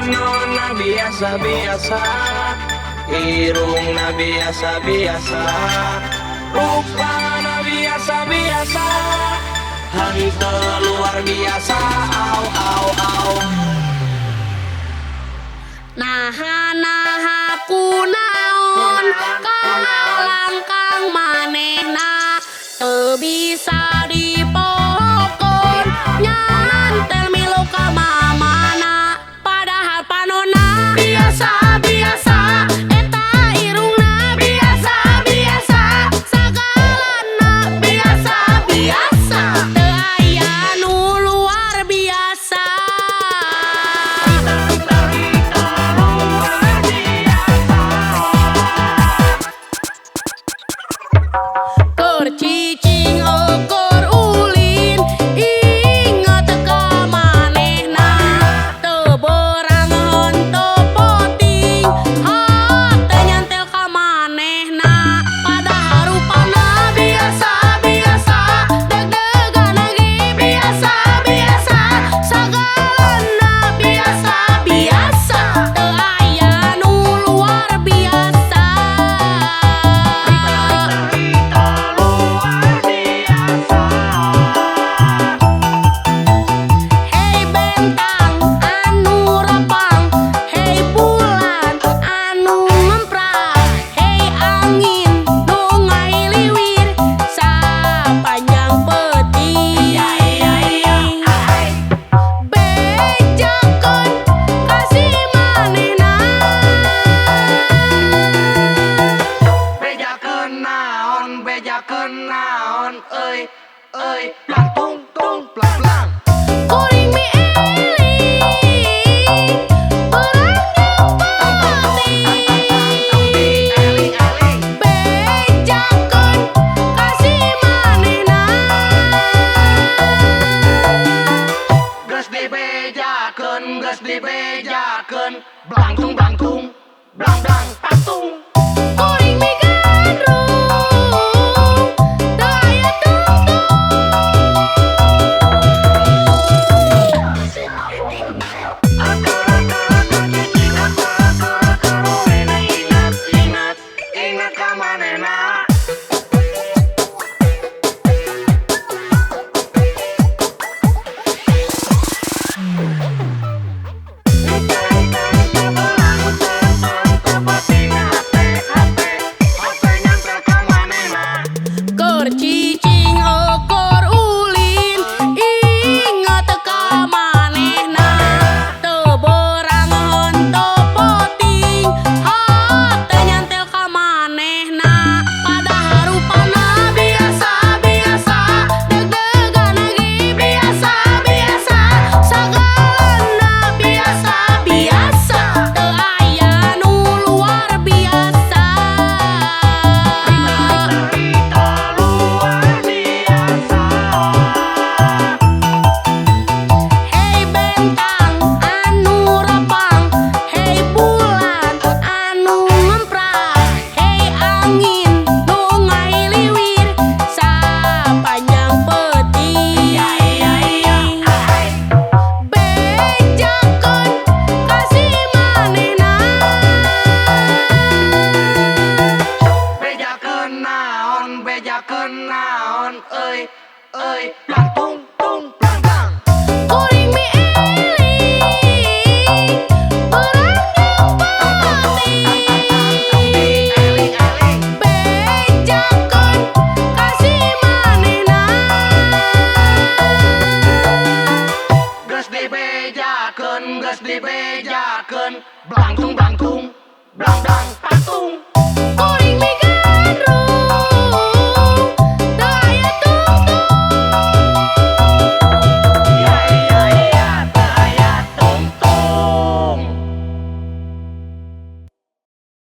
Panonna biasa-biasa, irungna biasa-biasa, rupana biasa-biasa, henteu luar biasa. Au au au. Naha kunaon kalangkang manehna teu bisa dipohon nyantel milu ka mamana padahal panonna biasa-biasa eta irungna biasa-biasa sagalana biasa-biasa teu aya nu luar biasa. Cicing ekor ulin inget ka manehna teu beurang henteu poting hate nyantel ka manehna padahal rupana biasa-biasa deg-degan ge biasa-biasa sagalana biasa-biasa teu aya nu luar biasa. Hei bentang anu rapang, hei bulan anu ngemprang, hei angin nu ngailiwir sapanjang peuting. Bejakeun kasih manehna. Bejakeun naon, euy, euy, plang tung tung plang plang. Kuring mi eling, beurang jeung peuting. Bejakeun kasih manehna. Geus dibejakeun, blang tung, blang blang patung. Kuring mi gandrung, teu aya tungtung. Ingat ka manehna. Keur cicing ekor ulin inget ka manehna teu beurang henteu poting hate nyantel ka manehna padahal rupana biasa-biasa deg-degan ge biasa-biasa sagalana biasa-biasa teu aya nu luar biasa. Hei bentang anu rapang, hei bulan anu ngemprang, hei angin nu ngailiwir sapanjang peuting. Bejakeun kasih manehna. Bejakeun naon, euy, euy, plang tung tung plang plang. Kuring mi eling, beurang jeung peuting. Bejakeun kasih manehna. Geus dibejakeun, blang tung, blang blang patung. Kuring